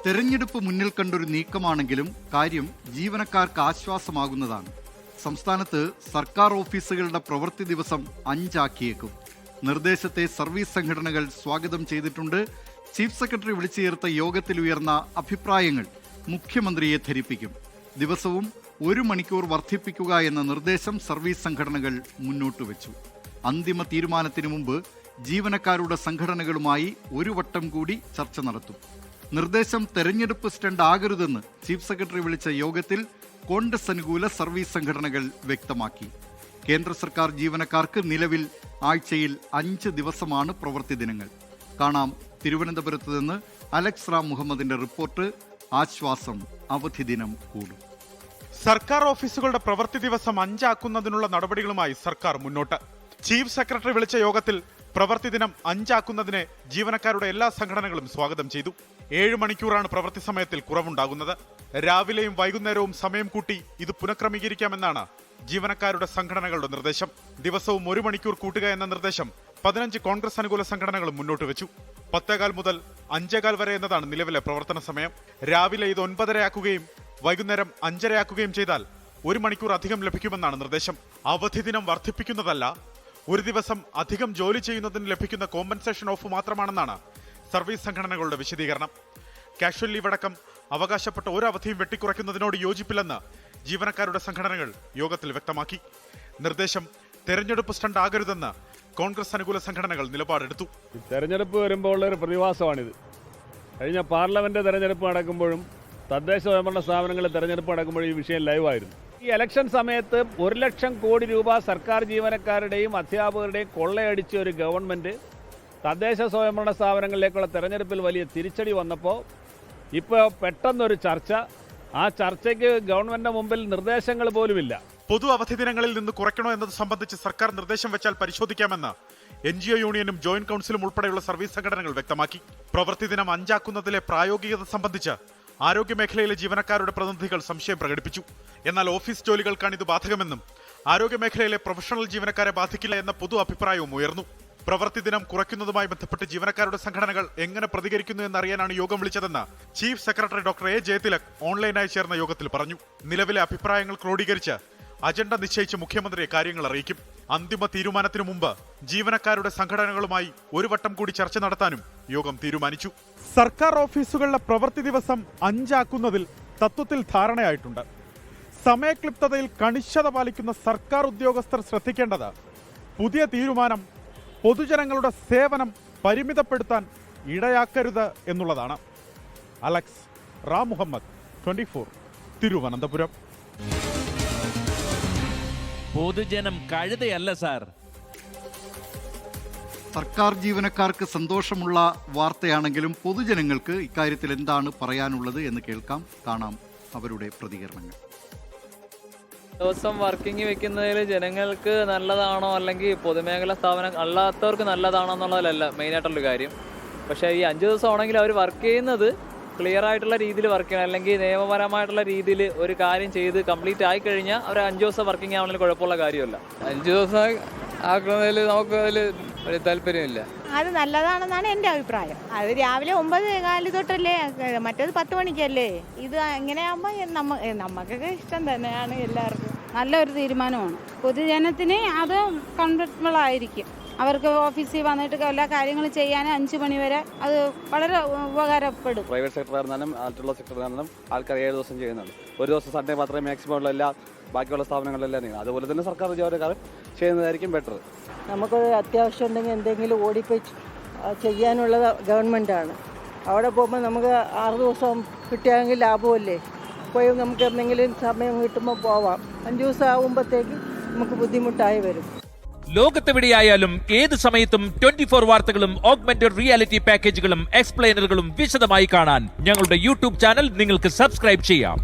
തെരഞ്ഞെടുപ്പ് മുന്നിൽ കണ്ടൊരു നീക്കമാണെങ്കിലും കാര്യം ജീവനക്കാർക്ക് ആശ്വാസമാകുന്നതാണ്. സംസ്ഥാനത്ത് സർക്കാർ ഓഫീസുകളുടെ പ്രവൃത്തി ദിവസം 5 ആക്കിയേക്കും. നിർദ്ദേശത്തെ സർവീസ് സംഘടനകൾ സ്വാഗതം ചെയ്തിട്ടുണ്ട്. ചീഫ് സെക്രട്ടറി വിളിച്ചു ചേർത്ത യോഗത്തിൽ ഉയർന്ന അഭിപ്രായങ്ങൾ മുഖ്യമന്ത്രിയെ ധരിപ്പിക്കും. ദിവസവും 1 മണിക്കൂർ വർദ്ധിപ്പിക്കുക എന്ന നിർദ്ദേശം സർവീസ് സംഘടനകൾ മുന്നോട്ട് വെച്ചു. അന്തിമ തീരുമാനത്തിനു മുമ്പ് ജീവനക്കാരുടെ സംഘടനകളുമായി ഒരു വട്ടം കൂടി ചർച്ച നടത്തും. നിർദ്ദേശം തെരഞ്ഞെടുപ്പ് സ്റ്റണ്ട് ആകരുതെന്ന് ചീഫ് സെക്രട്ടറി വിളിച്ച യോഗത്തിൽ കോൺഗ്രസ് അനുകൂല സർവീസ് സംഘടനകൾ വ്യക്തമാക്കി. കേന്ദ്ര സർക്കാർ ജീവനക്കാർക്ക് നിലവിൽ ആഴ്ചയിൽ 5 ദിവസമാണ് പ്രവൃത്തി ദിനങ്ങൾ. കാണാം തിരുവനന്തപുരത്ത് നിന്ന് അലക്സ് റാം മുഹമ്മദിന്റെ റിപ്പോർട്ട്. ആശ്വാസം, അവധി ദിനം കൂടും. സർക്കാർ ഓഫീസുകളുടെ പ്രവൃത്തി ദിവസം 5 ആക്കുന്നതിനുള്ള നടപടികളുമായി സർക്കാർ മുന്നോട്ട്. ചീഫ് സെക്രട്ടറി വിളിച്ച യോഗത്തിൽ പ്രവൃത്തി ദിനം 5 ആക്കുന്നതിനെ ജീവനക്കാരുടെ എല്ലാ സംഘടനകളും സ്വാഗതം ചെയ്തു. 7 മണിക്കൂറാണ് പ്രവൃത്തി സമയത്തിൽ കുറവുണ്ടാകുന്നത്. രാവിലെയും വൈകുന്നേരവും സമയം കൂട്ടി ഇത് പുനഃക്രമീകരിക്കാമെന്നാണ് ജീവനക്കാരുടെ സംഘടനകളുടെ നിർദ്ദേശം. ദിവസവും 1 മണിക്കൂർ കൂട്ടുക എന്ന നിർദ്ദേശം 15 കോൺഗ്രസ് അനുകൂല സംഘടനകളും മുന്നോട്ട് വെച്ചു. 10:15 മുതൽ 5:15 വരെ എന്നതാണ് നിലവിലെ പ്രവർത്തന സമയം. രാവിലെ ഇത് 9:30 ആക്കുകയും വൈകുന്നേരം 5:30 ആക്കുകയും ചെയ്താൽ 1 മണിക്കൂർ അധികം ലഭിക്കുമെന്നാണ് നിർദ്ദേശം. അവധി ദിനം വർദ്ധിപ്പിക്കുന്നതല്ല, ഒരു ദിവസം അധികം ജോലി ചെയ്യുന്നതിന് ലഭിക്കുന്ന കോമ്പൻസേഷൻ ഓഫ് മാത്രമാണെന്നാണ് സർവീസ് സംഘടനകളുടെ വിശദീകരണം. കാഷ്വൽ ലീവ് അടക്കം അവകാശപ്പെട്ട ഒരു അവധിയും വെട്ടിക്കുറയ്ക്കുന്നതിനോട് യോജിപ്പില്ലെന്ന് ജീവനക്കാരുടെ സംഘടനകൾ യോഗത്തിൽ വ്യക്തമാക്കി. നിർദ്ദേശം തെരഞ്ഞെടുപ്പ് സ്റ്റണ്ട് ആകരുതെന്ന് കോൺഗ്രസ് അനുകൂല സംഘടനകൾ നിലപാടെടുത്തു. തെരഞ്ഞെടുപ്പ് വരുമ്പോൾ ഉള്ള ഒരു പ്രതിഭാസമാണിത്. കഴിഞ്ഞ പാർലമെന്റ് തെരഞ്ഞെടുപ്പ് നടക്കുമ്പോഴും തദ്ദേശ സ്വയംഭരണ സ്ഥാപനങ്ങളുടെ തെരഞ്ഞെടുപ്പ് നടക്കുമ്പോഴും ഈ വിഷയം ലൈവായിരുന്നു. ഈ ഇലക്ഷൻ സമയത്ത് 1 ലക്ഷം കോടി രൂപ സർക്കാർ ജീവനക്കാരുടെയും അധ്യാപകരുടെയും കൊള്ളയടിച്ച ഒരു ഗവൺമെന്റ് തദ്ദേശ സ്വയംഭരണ സ്ഥാപനങ്ങളിലേക്കുള്ള തെരഞ്ഞെടുപ്പിൽ വലിയ തിരിച്ചടി വന്നപ്പോൾ ഇപ്പോൾ പെട്ടെന്നൊരു ചർച്ച. ആ ചർച്ചയ്ക്ക് ഗവൺമെന്റിന്റെ മുമ്പിൽ നിർദ്ദേശങ്ങൾ പോലുമില്ല. പൊതു അവധി ദിനങ്ങളിൽ നിന്ന് കുറയ്ക്കണോ എന്നത് സംബന്ധിച്ച് സർക്കാർ നിർദ്ദേശം വെച്ചാൽ പരിശോധിക്കാമെന്ന് NGO യൂണിയനും ജോയിന്റ് കൌൺസിലും ഉൾപ്പെടെയുള്ള സർവീസ് സംഘടനകൾ വ്യക്തമാക്കി. പ്രവൃത്തി ദിനം 5 ആക്കുന്നതിലെ പ്രായോഗികത സംബന്ധിച്ച് ആരോഗ്യമേഖലയിലെ ജീവനക്കാരുടെ പ്രതിനിധികൾ സംശയം പ്രകടിപ്പിച്ചു. എന്നാൽ ഓഫീസ് ജോലികൾക്കാണ് ഇത് ബാധകമെന്നും ആരോഗ്യമേഖലയിലെ പ്രൊഫഷണൽ ജീവനക്കാരെ ബാധിക്കില്ല എന്ന പൊതു അഭിപ്രായവും ഉയർന്നു. പ്രവൃത്തി ദിനം കുറയ്ക്കുന്നതുമായി ബന്ധപ്പെട്ട് ജീവനക്കാരുടെ സംഘടനകൾ എങ്ങനെ പ്രതികരിക്കുന്നു എന്നറിയാനാണ് യോഗം വിളിച്ചതെന്ന് chief secretary doctor A. Jayathilak ഓൺലൈനായി ചേർന്ന യോഗത്തിൽ പറഞ്ഞു. നിലവിലെ അഭിപ്രായങ്ങൾ ക്രോഡീകരിച്ച് അജണ്ട നിശ്ചയിച്ച് മുഖ്യമന്ത്രിയെ കാര്യങ്ങൾ അറിയിക്കും. അന്തിമ തീരുമാനത്തിനു മുമ്പ് ജീവനക്കാരുടെ സംഘടനകളുമായി ഒരു വട്ടം കൂടി ചർച്ച നടത്താനും യോഗം തീരുമാനിച്ചു. സർക്കാർ ഓഫീസുകളുടെ പ്രവൃത്തി ദിവസം 5 ആക്കുന്നതിൽ തത്വത്തിൽ ധാരണയായിട്ടുണ്ട്. സമയക്ലിപ്തതയിൽ കണിശത പാലിക്കുന്ന സർക്കാർ ഉദ്യോഗസ്ഥർ ശ്രദ്ധിക്കേണ്ടത് പുതിയ തീരുമാനം പൊതുജനങ്ങളുടെ സേവനം പരിമിതപ്പെടുത്താൻ ഇടയാക്കരുത് എന്നുള്ളതാണ്. അലക്സ് റാം മുഹമ്മദ്, 24, തിരുവനന്തപുരം. പൊതുജനം കഴുതയല്ല സാർ. സർക്കാർ ജീവനക്കാർക്ക് സന്തോഷമുള്ള വാർത്തയാണെങ്കിലും പൊതുജനങ്ങൾക്ക് ഇക്കാര്യത്തിൽ എന്താണ് പറയാനുള്ളത് എന്ന് കേൾക്കാം. കാണാം അവരുടെ പ്രതികരണങ്ങൾ. ദിവസം വർക്കിംഗ് വെക്കുന്നതിൽ ജനങ്ങൾക്ക് നല്ലതാണോ അല്ലെങ്കിൽ പൊതുമേഖലാ സ്ഥാപനം അല്ലാത്തവർക്ക് നല്ലതാണോ എന്നുള്ളതല്ല മെയിനായിട്ടുള്ളൊരു കാര്യം. പക്ഷേ ഈ 5 ദിവസം ആണെങ്കിൽ അവർ വർക്ക് ചെയ്യുന്നത് ക്ലിയർ ആയിട്ടുള്ള രീതിയിൽ വർക്ക് ചെയ്യണം. അല്ലെങ്കിൽ നിയമപരമായിട്ടുള്ള രീതിയിൽ ഒരു കാര്യം ചെയ്ത് കംപ്ലീറ്റ് ആയി കഴിഞ്ഞാൽ അവർ 5 ദിവസം വർക്കിംഗ് ആവണമെങ്കിൽ കുഴപ്പമുള്ള കാര്യമല്ല. 5 ദിവസം ആക്കുന്നതിൽ നമുക്ക് അതിൽ ഒരു താല്പര്യമില്ല. അത് നല്ലതാണെന്നാണ് എൻ്റെ അഭിപ്രായം. അത് രാവിലെ 9:15 തൊട്ടല്ലേ, മറ്റേത് 10 മണിക്കല്ലേ. ഇത് എങ്ങനെയാകുമ്പോൾ നമുക്കൊക്കെ ഇഷ്ടം തന്നെയാണ്. എല്ലാവർക്കും നല്ലൊരു തീരുമാനമാണ്. പൊതുജനത്തിന് അത് കംഫർട്ടബിൾ ആയിരിക്കും. അവർക്ക് ഓഫീസിൽ വന്നിട്ട് എല്ലാ കാര്യങ്ങളും ചെയ്യാൻ 5 മണി വരെ അത് വളരെ ഉപകാരപ്പെടും. പ്രൈവറ്റ് സെക്ടറായിരുന്നാലും മറ്റുള്ള സെക്ടറായിരുന്നാലും ആൾക്കാർ 7 ദിവസം ചെയ്യുന്നുണ്ട്. ഒരു ദിവസം സൺഡേ മാത്രമേ മാക്സിമം ഉള്ള എല്ലാ ബാക്കിയുള്ള സ്ഥാപനങ്ങളിലെല്ലാം നീങ്ങും. അതുപോലെ തന്നെ സർക്കാർ ജീവനക്കാർ ചെയ്യുന്നതായിരിക്കും ബെറ്റർ. നമുക്കൊരു അത്യാവശ്യം ഉണ്ടെങ്കിൽ എന്തെങ്കിലും ഓടിപ്പോയി ചെയ്യാനുള്ളത് ഗവൺമെൻറ്റാണ്. അവിടെ പോകുമ്പോൾ നമുക്ക് 6 ദിവസം കിട്ടിയാണെങ്കിൽ ലാഭമല്ലേ. പോയി നമുക്ക് എന്തെങ്കിലും സമയം കിട്ടുമ്പോൾ പോവാം. 5 ദിവസം ആകുമ്പോഴത്തേക്ക് നമുക്ക് ബുദ്ധിമുട്ടായി വരും. ലോകത്തെവിടെയായാലും ഏത് സമയത്തും 24 വാർത്തകളും ഓഗ്മെന്റഡ് റിയാലിറ്റി പാക്കേജുകളും എക്സ്പ്ലെയിനറുകളും വിശദമായി കാണാൻ ഞങ്ങളുടെ യൂട്യൂബ് ചാനൽ നിങ്ങൾക്ക് സബ്സ്ക്രൈബ് ചെയ്യാം.